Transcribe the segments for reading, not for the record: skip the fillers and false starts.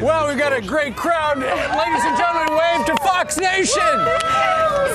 Well, we've got a great crowd. Ladies and gentlemen, wave to Fox Nation.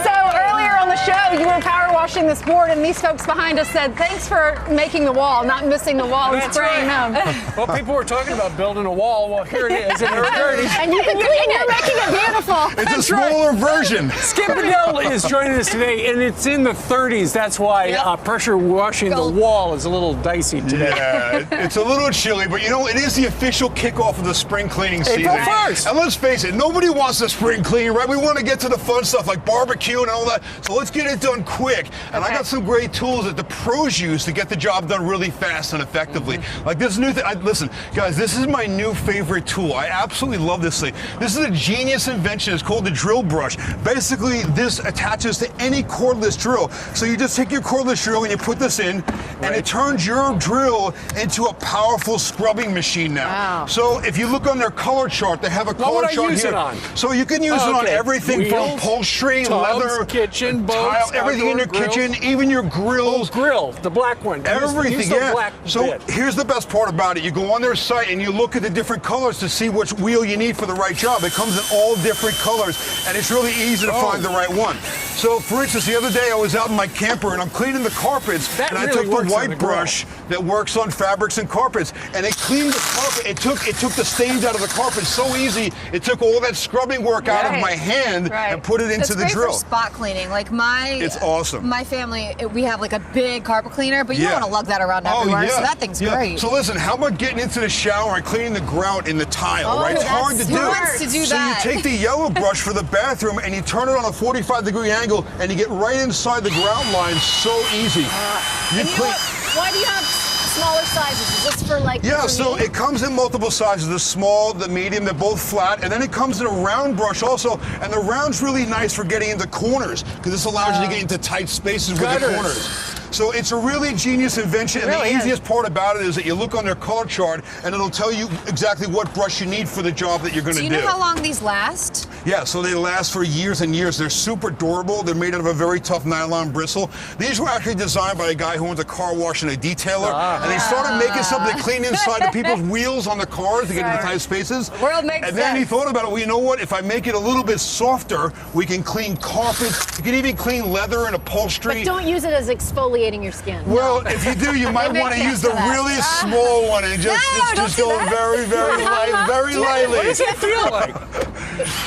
So earlier on the show, you were power washing this board, and these folks behind us said, thanks for making the wall, not missing the wall and spraying them. Well, people were talking about building a wall. Well, here it is. And you can clean it. You're making it beautiful. It's a smaller version. Skip Bedell is joining us today, and it's in the 30s. That's why pressure washing the wall is a little dicey today. Yeah, it's a little chilly, but you know, it is the official kickoff of the spring cleaning season. April 1st. And let's face it, nobody wants the spring cleaning, right? We want to get to the fun stuff like barbecue and all that. So let's get it done quick. And I got some great tools that the pros use to get the job done really fast and effectively. Like this new thing. Listen, guys, this is my new favorite tool. I absolutely love this thing. This is a genius invention. It's called the drill brush. Basically, this attaches to any cordless drill. So you just take your cordless drill and you put this in, and it turns your drill into a powerful scrubbing machine now. Wow. So if you look on their color chart, they have a color chart use here. it on? So you can use it on everything from Wheels, upholstery, tubs, leather, kitchen, tile, boats, everything in your outdoor kitchen, grills. even your grills. Grill, the black one. Everything, Use the black So bit. here's the best part about it. You go on their site and you look at the different colors to see which wheel you need for the right job. It comes in all different colors, and it's really easy to find the right one. So, for instance, the other day I was out in my camper and I'm cleaning the carpets, and I took the white brush that works on fabrics and carpets, and it cleaned the carpet. It took the stains out of the carpet so easy. It took all that scrubbing work out of my hand and put it into the drill. It's great for spot cleaning. Like it's awesome. My family, we have like a big carpet cleaner, but you don't want to lug that around everywhere. So that thing's great. So listen, how about getting into the shower and cleaning the grout in the tile, right? It's hard to do. Who wants to do that? So you take the yellow brush for the bathroom and you turn it on a 45-degree angle and you get right inside the grout line. So easy. Why do you have smaller sizes? Is this for like? Yeah, so it comes in multiple sizes, the small, the medium, they're both flat, and then it comes in a round brush also, and the round's really nice for getting into corners, because this allows you to get into tight spaces with the corners. So it's a really genius invention, and the easiest part about it is that you look on their color chart, and it'll tell you exactly what brush you need for the job that you're going to do. Do you know how long these last? Yeah, so they last for years and years. They're super durable. They're made out of a very tough nylon bristle. These were actually designed by a guy who owns a car wash and a detailer, and they started making something to clean inside the people's wheels on the cars to get into tight spaces. World makes and then sense. he thought about it. Well, you know what? If I make it a little bit softer, we can clean carpets. You can even clean leather and upholstery. But don't use it as exfoliating your skin. Well, if you do, you might want to use the really small one and just go very, very light, very lightly. What does it feel like?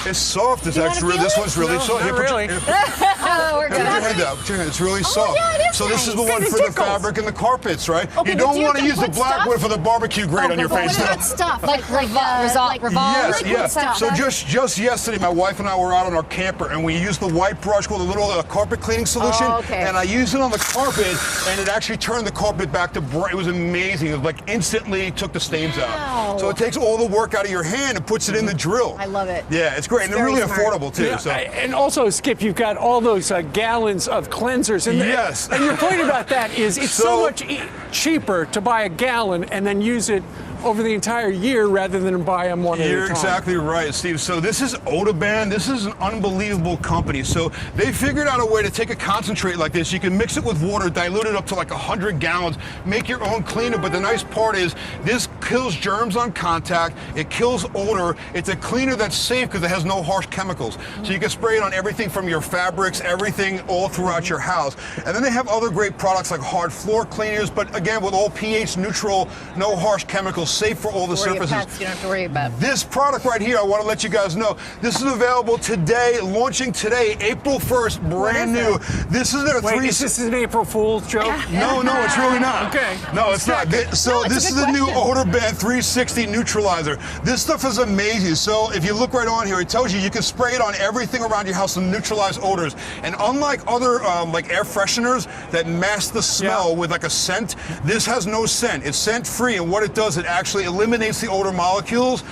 It's soft. It's actually this one's really soft. Not really. We're Put your hand out. It's really soft. So this is the one for the fabric and the carpets, right? You don't want to use the black one for the barbecue grate on your face. What stuff? Like Revolve. Yes. So just yesterday, my wife and I were out on our camper, and we used the white brush called a little carpet cleaning solution, and I used it on the carpet, and it actually turned the carpet back to bright. It was amazing. It was like instantly took the stains out. So it takes all the work out of your hand and puts it in the drill. I love it. Yeah, it's great, and they're really affordable too. Yeah, So. and also, Skip, you've got all those gallons of cleansers. And Yes. And your point about that is it's so much cheaper to buy a gallon and then use it over the entire year rather than buy them one at a time. You're exactly right, Steve. So this is Otoban. This is an unbelievable company. So they figured out a way to take a concentrate like this. You can mix it with water, dilute it up to like 100 gallons, make your own cleaner. But the nice part is this kills germs on contact. It kills odor. It's a cleaner that's safe because it has no harsh chemicals. So you can spray it on everything from your fabrics, everything all throughout your house. And then they have other great products like hard floor cleaners, but again, with all pH neutral, no harsh chemicals, safe for all the surfaces. You don't have to worry about. This product right here, I want to let you guys know, this is available today, launching today, April 1st, brand new. This is their Is this an April Fool's joke? No, it's really not. Okay. No, it's not. So this is the new Otoban 360 neutralizer. This stuff is amazing. So if you look right on here, it tells you can spray it on everything around your house to neutralize odors. And unlike other like air fresheners that mask the smell with like a scent, this has no scent. It's scent free, and what it does, it actually eliminates the odor molecules.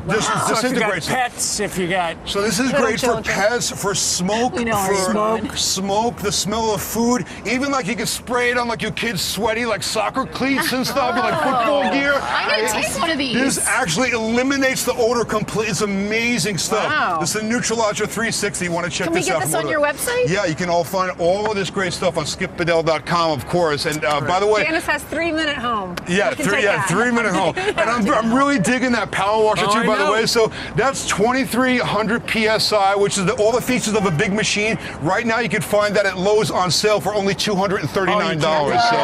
Disintegrates so pets, if you got. So this is great for pets, for smoke, for smoke, the smell of food. Even like you can spray it on like your kids' sweaty like soccer cleats and stuff, like football gear. I'm gonna take one of these? This actually eliminates the odor completely. It's amazing stuff. Wow. This is the Neutralizer 360. You want to check Can we this get out. this on your website? Yeah, you can all find all of this great stuff on skipbedell.com, of course. And by the way, Janice has 3-minute home. yeah, You can take that. 3-minute home. And I'm really digging that power washer Oh, too, I by the know. way. So that's 2,300 PSI, which is all the features of a big machine. Right now, you can find that at Lowe's on sale for only $239. So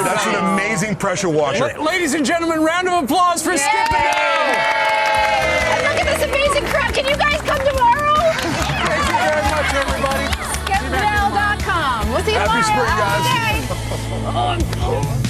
that's an amazing pressure washer. Ladies and gentlemen, round of applause for Skip Bedell. And look at this amazing crowd. Can you guys come tomorrow? Thank you very much, everybody. Skipbedell.com. We'll see you Happy tomorrow. spring, guys. Have a good day.